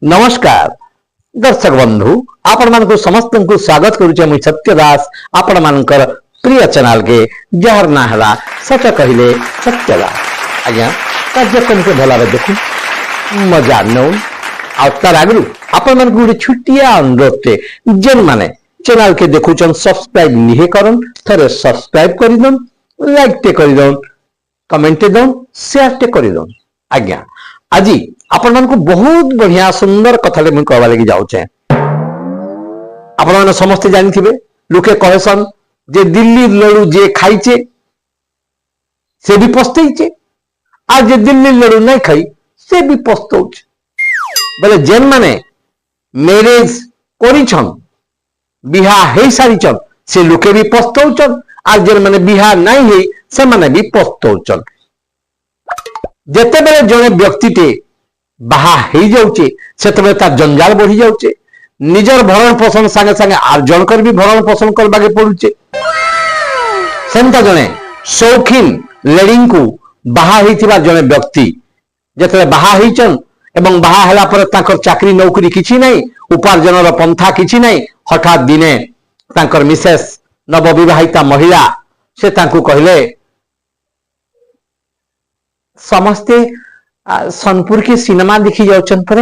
नमस्कार दर्शक बंधु आपण मानक समस्त को स्वागत करुचे मुई सत्य दास आपण मानकर प्रिय चैनल के जहर ना हला सच कहले सत्य दास आज्ञा कार्यक्रम के भला देखु मजा नौ आर आगु आपण मानक गोटे छुट्टिया अनुरोध जेन माने चैनल के देखुचन सब्सक्राइब निहे करन थरे सब्सक्राइब कर दन लाइक टे कर दन कमेंट टे दन शेयर टे कर दन आज्ञा आज आपण मानक बहुत बढ़िया सुंदर कथा मुझे कहवा लगी जाऊचे आपण माने समस्त जानिथिबे लोके कहसन जे दिल्ली लड़ू जे खाइचे से भी पछतैचे आ जे दिल्ली लड़ू नहीं खाई से भी पछतौचे बोले जेन माने मैरिज करिछन बिहा हे सारिछन से लोके भी पछतौचन आ जेन माने बिहा नहीं हे से माने भी पछतौचन जेते बेले जने व्यक्तिटे बाहा हो जाऊे से तार जंजाल बढ़ी जाऊे निजर भरण पोषण संगे संगे आर जनकर भी भरण पोषण करवाके पड़ुचे सेमता जने शौकीन लेडी को बाहा होइथिबा जने व्यक्ति जेते बाहा होइचन एवं बाहा होला पर ताकर चाकरी नौकरी किछि नहीं उपार्जन पंथा किछि नहीं हठात दिने ताकर मिसेस नवविवाहिता महिला से तांकु कहले समस्ते सोनपुर के सिनेमा देखी जाऊन पर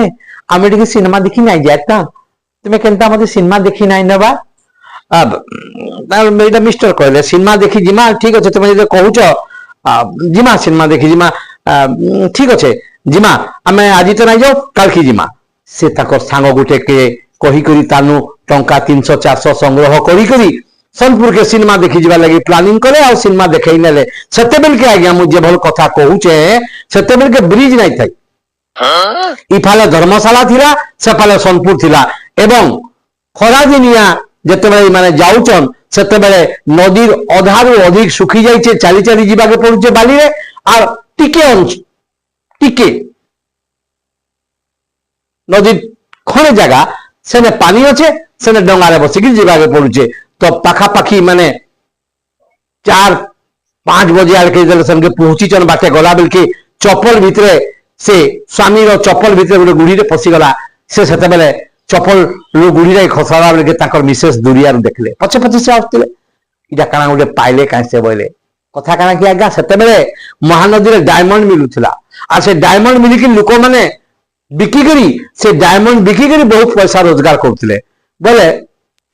आम टे सिनेमा देखी नहीं जाता तुम्हें केनता मत सिनेमा देखी नहीं नवा अब मिस्टर कहले सिनेमा देखी जिमा ठीक अच्छे तुम जो कहूच जिमा सिनेमा देखी जिमा ठीक अच्छे जिमा आम आज तो नहीं जाओ काल की जिमा से सांग गोटे के कही करी तानु टंका 300-400 संग्रह करी सोनपुर के सिनेमा देखी जावा लगी प्लानिंग करे और सिनेमा देखई नेले सेते बेल के आज्ञा मुझे भल कथा कहूचे सेते बेल के ब्रिज नहीं थाई इफाले धर्मशाला थिला सेफाले सोनपुर थिला एवं खरा दिनिया जते बेले माने जाउचन सेते बेले नदीर अधारु अधिक सुखी जाइछे चाली चाली जीवाके पड़ुचे बाली रे और टिके नदी खणे जगह सेने पानी अच्छे सेने डंगारे बसिकी जीवाके पड़ुचे तो पाखापाखी माने 4-5 बजे आके संगे पहुंची चन बाटे गला बेल के चप्पल भितरे से स्वामी रो चप्पल भितरे गोटे गुड़ी रे पसी गला से सेते बेले चप्पल रो गुड़ी रे खसला बेल के ताकर मिसेस दुरिया रो देखले पछे पछे से आउतले इटा काना गोटे पाइले काई से बोले कथा काना कि आगा सेते बेले महानदी रे डायमंड मिलुथिला आ से डायमंड मिली कि लोक माने बिकी करी से डायमंड बिकी करी बहुत पैसा रोजगार करथिले बोले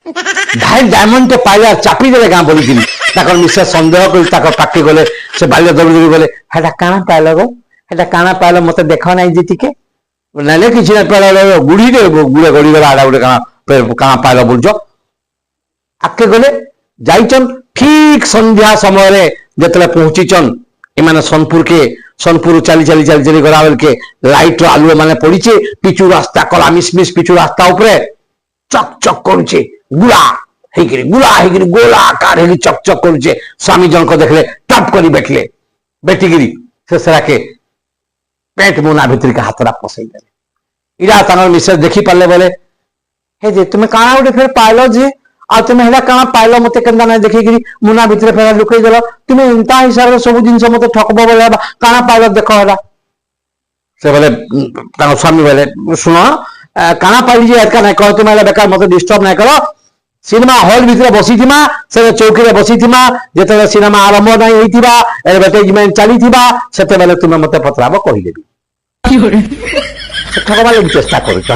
भाई डायमंड टे पाइला चापी देले गां बोली कि ताकर मिसे संदेह कर ताकर पाके गले से बाल्य दबली गले हेटा काना पाइला गो हेटा काना पाइला मते देखा नाही जे टिके नाले किछि ना पाइला गुड़ी रे गुड़े गड़ी गला आडा गुड़े काना पाइला बोलजो आके गले जाइचन ठीक संध्या समय रे जतले पहुंचीचन ए माने सोनपुर चली गला बेल के लाइट रो आलुओ माने पड़ीचे पिचू रास्ता कला मिसमिस पिचू रास्ता ऊपर चक चक करूचे गुला गोला आकार हेगी चक चक करूचे स्वामी जन को देखले टप करी बैठिगिरी से सरा के पेट मुना भितर के हाथरा पसई देले इरा तानर मिसेस देखी पाले बोले हे जे तुम्हें काना उठे फिर पाइलो जे आ तुम्हें हेला काना पाइलो मते केंदा नै देखिगिरी मुना भितर फेर लुकई देलो तुम्हें इंता हिसाब रे सब जिंस मते ठकबो बोले काना पाइलो देखो हेला से बोले तानो स्वामी बोले सुनो काना पाइली जे एतका नै कह तुम्हें बेकार मते डिस्टर्ब नै करो सिनेमा हॉल भितर बसीथिमा से चौकी रे बसीथिमा जेते सिनेमा आरंभ नहीं होइथिबा एडवर्टाइजमेंट चलीथिबा सेते बेले तुमे मते पत्राबो कहि देबी ठकबाले चेष्टा करूछ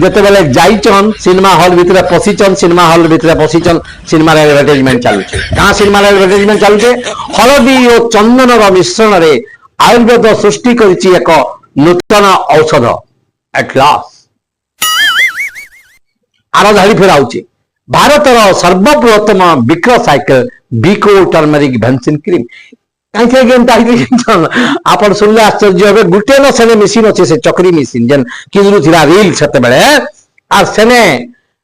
जेते बेले जाइचन सिनेमा हॉल भितर पसीचन सिनेमा हॉल भितर पसीचन सिनेमा रे एडवर्टाइजमेंट चालुछे का सिनेमा रे एडवर्टाइजमेंट चालुछे हळदी और चंदन रो मिश्रण रे आयुर्वेद सृष्टि करिछि एक नूतन औषध एट लास्ट आरो धारी फेराउछि भारतर सर्वबृहत्तम विक्रय साइकिल बिको टर्मरिक भेंसिन क्रीम आप सुनले आश्चर्य हे गुटे न सेने मेसीन अच्छे से चक्री मेसीन जेन किजरु थिला रील सेते बेले आ सेने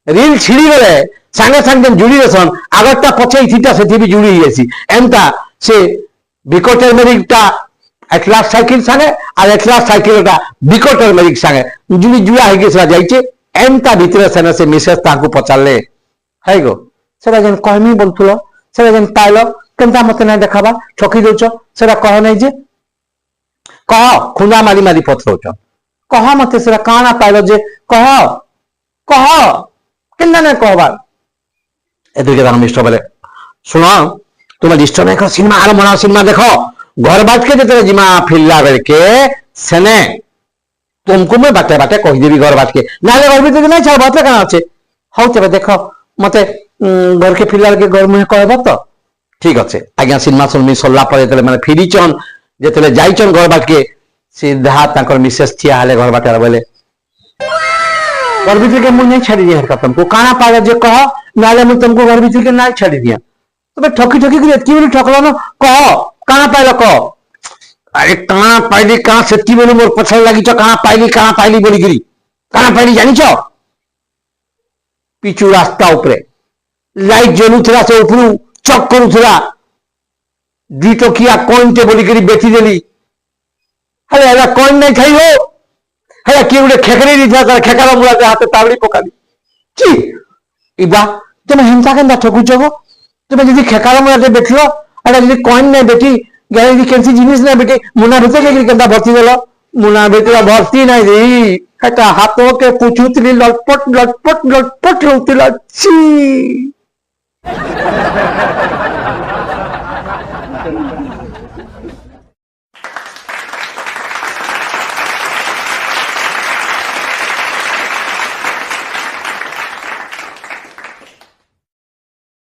रील छिड़ी गले संगे संगे जुड़ी रेसन आगरटा पछे थीटा सेठी भी जुड़ी हेसी एंता से बिको टर्मरिक टा एटलास साइकिल संगे आ एटलास साइकिल टा बिको टर्मरिक संगे जुड़ी जुड़ा हे के जाइचे एंता भीतर सेने से मिसेस ताकू पचारले है गो सेरा जेन कहमी बोलथुलो सेरा जेन पाइलो केनता मते नै देखाबा ठकी दोछ सेरा कह नै जे कह खुंडा मारी मारी पथरोच कह मत से काना पाइल जे कह कह केन्ना ने कहबार एदिके तार मिस्टर बोले सुनो तुम्हें डिस्टर्ब नहीं कर सिनेमा आर मना सिनेमा देखो घर बाट के जो जिमा फिरला बेलके सेने तुमको मैं बाटे बाटे कहीदेवी घर बाट के ना घर भीतर नहीं छाड़ बात क्या अच्छे हाँ तेरे देख मत घर के फिरला के घर मुहे कहब तो ठीक अच्छे आज्ञा सिनेमा सुनमी सरला मैंने फिरीचन जो जाइचन घर बाट के सीधा मिसेस ठिया हेले घर बाटे बोले घर भीतर के मुझे नहीं छाड़ी दिया तुमको काना पाए जे कह ना मुझे तुमको घर भीतर के ना छाड़ी दिया तुम्हें ठकी ठकी कर ठकल न कह काना पाइल कह अरे काना पाइली कहाँ से बोली मोर पछड़ लगी कहाँ पाइली बोलिकी काना पाइली जानी पिचू रास्ता उपरे लाइट जलुला से उपरू चक करुला दी टकिया कॉइन टे बोलिकी बेची देली अरे एला कॉइन नहीं खाई हो है किए गोटे खेकड़ी नहीं खेकार मुड़ा हाथ तावड़ी पका दी इबा तुम हिंसा के ठकुच गो तुम जी खेकार मुड़ा बेचल अरे जी कॉइन नहीं बेटी गाड़ी कैसी जिनिस नहीं बेटी मुना भीतर के भर्ती देल मुना भीतर भर्ती नहीं दी এটা হাতকে পুচুতলি লটপট লটপট লটপট হউতিলা ছি